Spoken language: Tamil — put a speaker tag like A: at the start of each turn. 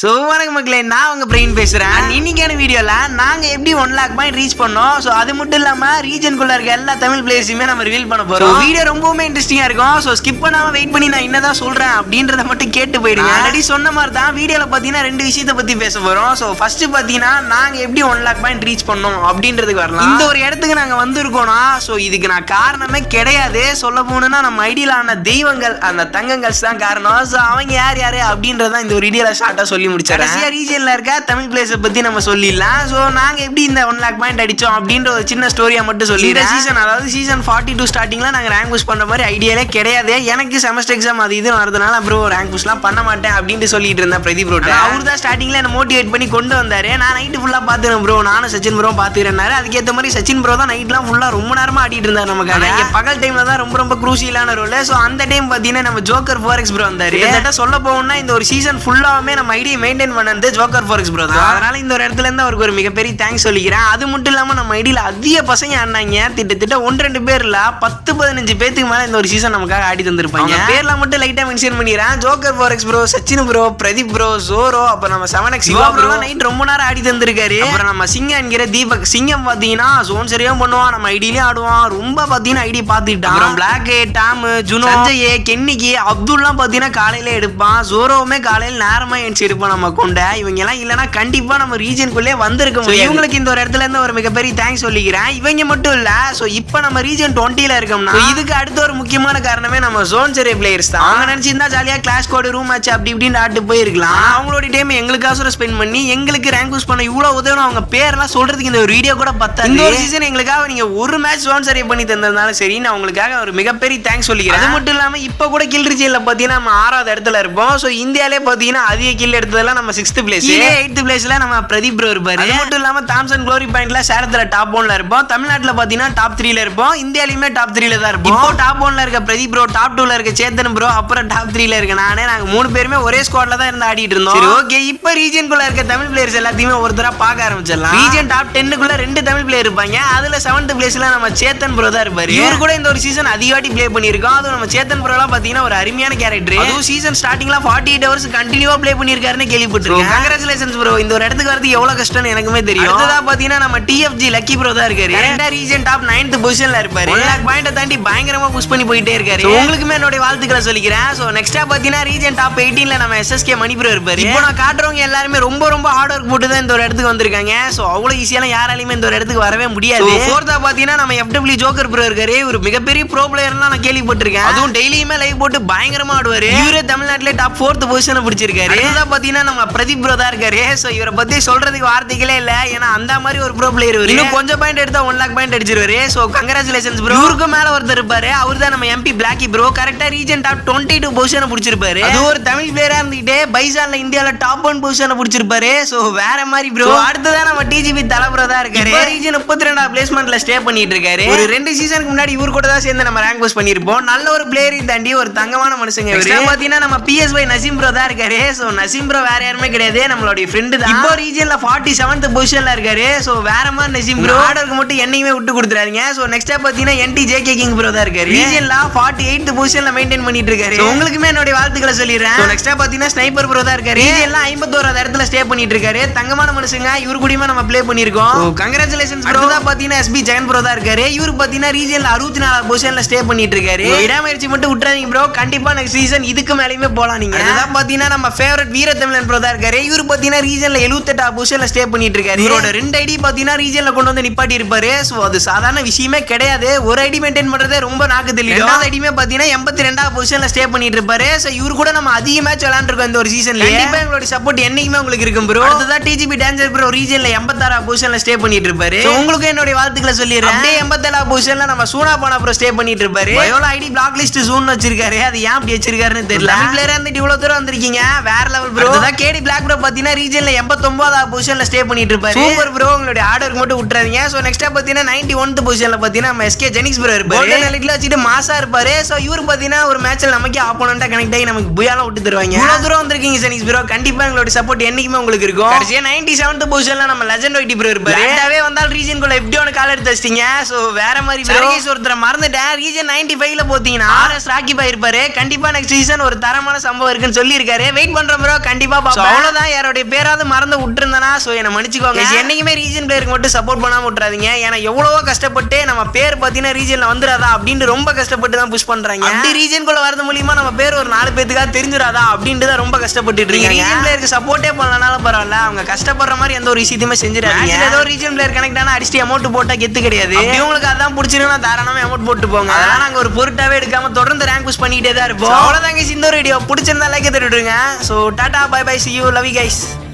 A: ஸோ வணக்கம் மக்களே, நான் உங்க பிரெயின் பேசுறேன். இன்னைக்கான வீடியோல நாங்க எப்படி 1 lakh பாயிண்ட் ரீச் பண்ணோம். ஸோ அது மட்டும் இல்லாம ரீஜனுக்குள்ள இருக்க எல்லா தமிழ் பிளேயர்ஸுமே நம்ம ரிவீல் பண்ண போறோம். வீடியோ ரொம்பவுமே இன்ட்ரெஸ்டிங்கா இருக்கும். ஸோ ஸ்கிப் பண்ணாம வெயிட் பண்ணி நான் என்னதான் சொல்றேன் அப்படின்றத மட்டும் கேட்டு போயிடுங்க. ஆல்ரெடி சொன்ன மாதிரி தான் வீடியோல பாத்தீங்கன்னா 2 விஷயத்தை பத்தி பேச போறோம். ஸோ ஃபர்ஸ்ட் பாத்தீங்கன்னா நாங்க எப்படி 1 lakh பாயிண்ட் ரீச் பண்ணோம் அப்படின்றதுக்கு வரலாம். இந்த ஒரு இடத்துக்கு நாங்க வந்திருக்கோம்னா ஸோ இதுக்கு நான் காரணமே கிடையாது. சொல்ல போனா நம்ம ஐடியில ஆன தெய்வங்கள் அந்த தங்கங்கள் தான் காரணம். ஸோ அவங்க யார் யாரு அப்படின்றத இந்த ஒரு வீடியோல ஷார்ட்டா சொல்லி முடிச்சிடறேன். ரீஜன்ல இருக்க தமிழ் பிளேயர்ஸை பத்தி நம்ம சொல்லிடலாம். ஸோ நாங்க எப்படி இந்த 1 lakh பாயிண்ட் அடிச்சோம் அப்படின்ற ஒரு சின்ன ஸ்டோரியா மட்டும் சொல்லிடுறேன். சீசன் அதாவது சீசன் 42 ஸ்டார்டிங்ல நாங்க ரேங்க் புஷ் பண்ற மாதிரி ஐடியாலே கிடையாது. எனக்கு செமஸ்டர் எக்ஸாம் அது இது வரதுனால ப்ரோ ரேங்க் புஷ்லாம் பண்ண மாட்டேன் அப்படின்னு சொல்லிட்டு இருந்தேன் பிரதீப் ப்ரோ. அவர் தான் ஸ்டார்டிங்ல என்ன மோட்டிவேட் பண்ணி கொண்டு வந்தாரு. நான் நைட்டு ஃபுல்லா பாத்துறேன் ப்ரோ, நானும் சச்சின் ப்ரோ பாத்துக்கிறேன்னாரு. அதுக்கேற்ற மாதிரி சச்சின் ப்ரோ தான் நைட்லாம் ஃபுல்லா ரொம்ப நேரமா ஆடிட்டு இருந்தாரு நமக்காக. பகல் டைம்ல தான் ரொம்ப ரொம்ப குரூசியலான ரோல். ஸோ அந்த டைம் பாத்தீங்கன்னா நம்ம ஜோக்கர் 4x ப்ரோ வந்தாரு. கிட்டத்தட்ட சொல்ல போகணும்னா இந்த ஒரு சீசன் ஃபுல்லாவே நம்ம ஐடியை மெயின்டைன் பண்ணது ஜோக்கர் 4x ப்ரோ தான். அதனால இந்த ஒரு இடத்துல இருந்து அவருக்கு ஒரு மிகப்பெரிய தேங்க்ஸ் சொல்லிக்கிறேன். அது மட்டும் இல்லாம நம்ம ஐடியில அதிக பசங்க ஆடினாங்க. திட்டத்தட்ட 1-2 பேர்ல 10-15 பேத்துக்கு மேல இந்த ஒரு சீசன் நமக்காக ஆடி தந்திருப்பாங்க. பேர்ல மட்டும் லைட்டா மென்ஷன் பண்ணிக்கிறேன். Joker 4x bro, Sachin bro, Pradeep bro, Zoro, அப்புறம் நம்ம 7x சிவா ப்ரோ நைட் ரொம்ப நேரம் ஆடி தந்திருக்காரு. அப்புறம் நம்ம சிங்கம் என்கிற தீபக் சிங்கம் பாத்தீங்கன்னா ஜோன் சரியாவும் பண்ணுவான், நம்ம ஐடியிலயும் ஆடுவான். ரொம்ப பாத்தீங்கன்னா ஐடி பாத்துட்டான். அப்புறம் பிளாக், டாம், ஜுனோ, சஞ்சய், கென்னிக்கு, அப்துல்லாம் பாத்தீங்கன்னா காலையில எடுப்பான். ஜோரோவுமே காலையில நேரமா என்சி எடுப்பான். நம்ம கொண்ட இவங்க எல்லாம் இல்லைன்னா கண்டிப்பா நம்ம ரீஜனுக்குள்ளே வந்திருக்க முடியும். இவங்களுக்கு இந்த ஒரு இடத்துல இருந்து ஒரு மிகப்பெரிய தேங்க்ஸ் சொல்லிக்கிறேன். இவங்க மட்டும் இல்ல, சோ இப்போ நம்ம ரீஜன் 20ல இருக்கோம்னா இதுக்கு அடுத்த ஒரு முக்கியமான காரணமே நம்ம ஜோன் சரி பிளேயர்ஸ் தான். அவங்க நினைச்சிருந்தா ஜாலியா கிளாஸ் கோடு ரூம் மேட்ச் அப்படி இப்படின்னு ஆட்டு போயிருக்கலாம். அவங்களோட டைம் எங்களுக்காக ஸ்பெண்ட் பண்ணி எங்களுக்கு ரேங்க் புஷ் பண்ண இவ்வளவு உதவும் அவங்க பேர்லாம் சொல்றதுக்கு இந்த ஒரு வீடியோ கூட பத்தாது. இந்த ஒரு சீசன் எங்களுக்காக நீங்க ஒரு மேட்ச் ஜோன் சரி பண்ணி தந்ததுனாலும் சரி, நான் உங்களுக்காக ஒரு மிகப்பெரிய தேங்க்ஸ் சொல்லிக்கிறேன். அது மட்டும் இல்லாம இப்ப கூட கில் ரீஜன்ல பாத்தீங்கன்னா நம்ம 6வது இடத்துல இருப்போம். சோ இந்தியாலே பாத்தீங்கன்னா அதிக கில் எடுத்ததெல்லாம் நம்ம 6th பிளேஸ், 8th பிளேஸ்ல நம்ம பிரதீப் ப்ரோ இருப்பாரு. அது மட்டும் இல்லாம தாம்சன் க்ளோரி பாயிண்ட்ல சேலத்துல டாப் 1ல இருப்போம். தமிழ்நாட்டுல பாத்தீங்கன்னா டாப் 3ல இருப்போம். இந்தியாலயுமே டாப் 3ல தான் இருப்போம். இப்போ டாப் 1ல இருக்க பிரதீப் ப்ரோ, டாப் 2ல இருக்க சேத்தன் ப்ரோ, அப்புறம் டாப் 3ல இருக்க நானே. நாங்க 3 பேருமே ஒரே ஸ்குவாட்ல தான் இருந்து ஆடிட்டு இருந்தோம். சரி ஓகே, இப்போ ரீஜனுக்குள்ள இருக்க தமிழ் பிளேயர்ஸ் எல்லாத்தையுமே ஒருத்தரா பார்க்க ஆரம்பிச்சிடலாம். ரீஜன் டாப் 10க்குள்ள 2 தமிழ் பிளேயர் இருப்பாங்க. அதுல 7th பிளேஸ்ல நம்ம சேத்தன் ப்ரோ தான் இருப்பாரு. இவரு கூட இந்த ஒரு சீசன் அதிகவாட்டி ப்ளே பண்ணிருக்கோம். அது நம்ம சேத்தன் ப்ரோ எல்லாம் பாத்தீங்கன்னா ஒரு அருமையான கேரக்டர். அதுவும் சீசன் ஸ்டார்டிங்ல 48 ஹவர்ஸ் கண்டினியூவா ப்ளே பண்ணிருக்காருன்னு கேள்விப்பட்டிருக்கேன். கங்க்ராச்சுலேஷன்ஸ் ப்ரோ, இந்த ஒரு இடத்துக்கு வரது எவ்வளவு கஷ்டம்னு எனக்குமே தெரியும். அடுத்ததா பாத்தீங்கன்னா நம்ம TFG லக்கி ப்ரோ தான் இருக்காரு. ரெண்டா ரீஜன் டாப் 9th பொசிஷன்ல இருப்பாரு. 1 lakh பாயிண்ட் தாண்டி பயங்கரமா புஷ் பண்ணி போயிட்டே இருக்காரு. உங்களுக்குமே என்னோட வாழ்த்துக்களை சொல்லிக்கிறேன். சோ நெக்ஸ்டா பாத்தீங்கன்னா ரீஜன் டாப் 18ல நம்ம SSK மணி ப்ரோ இருப்பாரு. இப்போ நான் காட்டுறவங்க எல்லாருமே ரொம்ப ரொம்ப ஹார்ட் ஒர்க் போட்டு தான் இந்த ஒரு இடத்துக்கு வந்திருக்காங்க. சோ அவ்வளவு ஈஸியால யாராலையுமே இந்த ஒரு இடத்துக்கு வரவே முடியாது. ஃபோர்த்தா பாத்தீங்கன்னா நம்ம FW ஜோக்கர் ப்ரோ இருக்காரு. ஒரு மிகப்பெரிய ப்ரோ பிளேயர்லாம் நான் கேள்விப்பட்டிருக்கேன். அதுவும் டெய்லியுமே லைவ் போட்டு பயங்கரமா ஆடுவாரு. இவரே தமிழ்நாட்டிலே டாப் 4th பொசிஷனை பிடிச்சிருக்காரு. அடுத்ததா பாத்தீங்கன்னா நம்ம பிரதீப் ப்ரோ தான் இருக்காரு. சோ இவரை பத்தி சொல்றதுக்கு வார்த்தைகளே இல்ல. ஏன்னா அந்த மாதிரி ஒரு ப்ரோ பிளேயர் இவரு. இன்னும் கொஞ்சம் பாயிண்ட் எடுத்தா 1 lakh பாயிண்ட் அடிச்சிருவாரு. So congratulations bro. இவருக்கு மேல ஒருத்தர் இருப்பாரு. அவர் தான் நம்ம MP பிளாக்கி ப்ரோ. கரெக்டா ரீஜன் டாப் 22 பொசிஷனை பிடிச்சிருப்பாரு. அது ஒரு தமிழ் பிளேயரா இருந்துட்டே பைசான்ல இந்தியால டாப் 1 பொசிஷனை பிடிச்சிருப்பாரு. சோ வேற மாதிரி ப்ரோ. அடுத்ததா நம்ம TGP தல ப்ரோ தான் இருக்காரு. ரீஜன் 32வது பிளேஸ்மென்ட்ல ஸ்டே பண்ணிட்டு இருக்காரு. ஒரு 2 சீசனுக்கு முன்னாடி இவர் கூட தான் சேர்ந்து நம்ம ரேங்க் புஷ் பண்ணிருப்போம். நல்ல ஒரு பிளேயரை தாண்டி ஒரு தங்கமான மனுஷங்க இவரு. பாத்தீங்கன்னா நம்ம PSY நசீம் ப்ரோ தான் இருக்காரு. சோ நசீம் ப்ரோ வேற யாருமே கிடையாது, நம்மளோட ஃப்ரெண்ட் தான். இப்போ ரீஜன்ல 47th பொசிஷன்ல இருக்காரு. சோ வேற மாதிரி நசீம் ப்ரோ. ஆர்டருக்கு மட்டும் என்னையுமே விட்டு கொடுத்துறாதீங்க. சோ நெக்ஸ்டா பாத்தீங்கன்னா NTJK கிங் ப்ரோ தான் இருக்காரு. ரீஜன்ல 48th பொசிஷன்ல மெயின்டைன் பண்ணிட்டு இருக்காரு. உங்களுக்குமே என்னோட வாழ்த்துக்களை சொல்லிடுறேன். சோ நெக்ஸ்டா பாத்தீங்கன்னா ஸ்னைப்பர் ப்ரோ தான் இருக்காரு. ரீஜன்ல 51வது இடத்துல ஸ்டே பண்ணிட்டு இருக்காரு. தங்கமான மனுஷங்க. இவரு கூடயுமே நம்ம ப்ளே பண்ணிருக்கோம். Congratulations bro. அடுத்ததா பாத்தீங்கன்னா SB ஜெகன் ப்ரோ தான் இருக்காரு. இவரு பாத்தீங்கன்னா ரீஜன்ல 64வது பொசிஷன்ல ஸ்டே பண்ணிட்டு இருக்காரு. விடாமுயற்சி மட்டும் விட்டுறாதீங்க ப்ரோ. கண்டிப்பா நெக்ஸ்ட் சீசன் இதுக்கு மேலயுமே போலாம் நீங்க. அதுதான் பாத்தீங்கன்னா நம்ம ஃபேவரட் வீர தமிழன் ப்ரோ தான் இருக்காரு. இவரு பாத்தீங்கன்னா ரீஜன்ல 78வது பொசிஷன்ல ஸ்டே பண்ணிட்டு இருக்காரு. இவரோட 2 ஐடி பாத்தீங்கன்னா ரீஜன்ல கொண்டு வந்து நிப்பாட்டி இருப்பாரு. சோ அது சாதாரண விஷயமே கிடையாது. ஒரு ஐடி மெயின்டைன் பண்றதே ரொம்ப நாக்கு தெளிவு. 2வது ஐடியுமே பாத்தீங்கன்னா 82வது பொசிஷன்ல ஸ்டே பண்ணிட்டு இருப்பாரு. சோ இவரு கூட நம்ம அதிக மேட்ச் விளையாண்டுருக்கோம் இந்த ஒரு சீசன்ல. கண்டிப்பா எங்களோட சப்போர்ட் என்னைக்குமே உங்களுக்கு இருக்கும் ப்ரோ. அடுத்ததா TGP டேஞ்சர் ப்ரோ ரீஜன்ல 86வது பொசிஷன்ல ஸ்டே பண்ணிட்டு இருப்பாரு. உங்களுக்கு என்னோட வாழ்த்துக்களை சொல்லிடுறேன். அப்படியே 87வது பொசிஷன்ல நம்ம சூனா பானா ப்ரோ ஸ்டே பண்ணிட்டு இருப்பாரு. எவ்வளவு ஐடி பிளாக் லிஸ்ட் ஜூன் வச்சிருக்காரு. அது ஏன் அப்படி வச்சிருக்காருன்னு தெரியல. பிளேயரா இருந்துட்டு இவ்வளவு தூரம் வந்திருக்கீங்க, வேற லெவல் ப்ரோ. அதான் கேடி பிளாக் ப்ரோ பாத்தீங்கன்னா ரீஜன்ல 89வது பொசிஷன்ல ஸ்டே பண்ணிட்டு இருப்பாரு. Super bro. உங்களுடைய ஆர்டருக்கு மட்டும் விட்டுறாதீங்க. சோ நெக்ஸ்டா பாத்தீங்கன்னா 91th பொசிஷன்ல பாத்தீங்கன்னா நம்ம SK ஜெனிக்ஸ் ப்ரோ இருப்பாரு. கோல்டன் எலிட்ல வச்சிட்டு மாசா இருப்பாரு. சோ இவரு பாத்தீங்கன்னா ஒரு மேட்ச்ல நமக்கு ஆப்போனன்ட்டா கனெக்ட் ஆகி நமக்கு புயால விட்டு தருவாங்க. இவ்வளவு தூரம் வந்திருக்கீங்க ஜெனிக்ஸ் ப்ரோ. கண்டிப்பா எங்களோட சப்போர்ட் என்னைக்குமே உங்களுக்கு இருக்கும். கடைசியா 97th பொசிஷன்ல நம்ம லெஜெண்ட் ஒய்டி ப்ரோ இருப்பாரு. ரெண்டாவே வந்தால் ரீஜனுக்குள்ள எப்படி ஒன்னு கால் எடுத்து வச்சிட்டீங்க. சோ வேற மாதிரி ப்ரோ. ஒருத்தரை மறந்துட்டேன். ரீஜன் 95ல போத்தீங்கன்னா RS ராக்கி பாய் இருப்பாரு. கண்டிப்பா நெக்ஸ்ட் சீசன் ஒரு தரமான சம்பவம் இருக்குன்னு சொல்லி இருக்காரு. வெயிட் பண்றோம் ப்ரோ. கண்டிப்பா கண்டிப்பா பாப்பேன். அவ்வளவுதான், யாரோட பேராவது மறந்து விட்டுருந்தேனா சோ என்ன மன்னிச்சுக்கோங்க. என்னைக்குமே ரீஜன் பிளேயருக்கு மட்டும் சப்போர்ட் பண்ணாம விட்டுறாதீங்க. ஏன்னா எவ்வளவோ கஷ்டப்பட்டு நம்ம பேர் பாத்தீங்கன்னா ரீஜன்ல வந்துடாதா அப்படின்னு ரொம்ப கஷ்டப்பட்டு தான் புஷ் பண்றாங்க. அப்படி ரீஜனுக்குள்ள வரது மூலியமா நம்ம பேர் ஒரு 4 பேத்துக்காக தெரிஞ்சிடாதா அப்படின்ட்டு தான் ரொம்ப கஷ்டப்பட்டு இருக்கீங்க. ரீஜன் பிளேயருக்கு சப்போர்ட்டே பண்ணலனாலும் பரவாயில்ல, அவங்க கஷ்டப்படுற மாதிரி எந்த ஒரு விஷயத்தையுமே செஞ்சிடாதீங்க. ஏதோ ரீஜன் பிளேயர் கனெக்ட் ஆனா அடிச்சு அமௌண்ட் போட்டா கெத்து கிடையாது. உங்களுக்கு அதான் பிடிச்சிருந்தா தாராளமா அமௌண்ட் போட்டு போங்க. அதெல்லாம் நாங்க ஒரு பொருட்டாவே எடுக்காம தொடர்ந்து ரேங்க் புஷ் பண்ணிட்டே தான் இருப்போம். அவ்வளவுதாங்க இந்த வீடியோ பிடிச்சிருந்தா லைக் தட்டி விட்டுருங்க. So tata bye bye, see you, love you guys.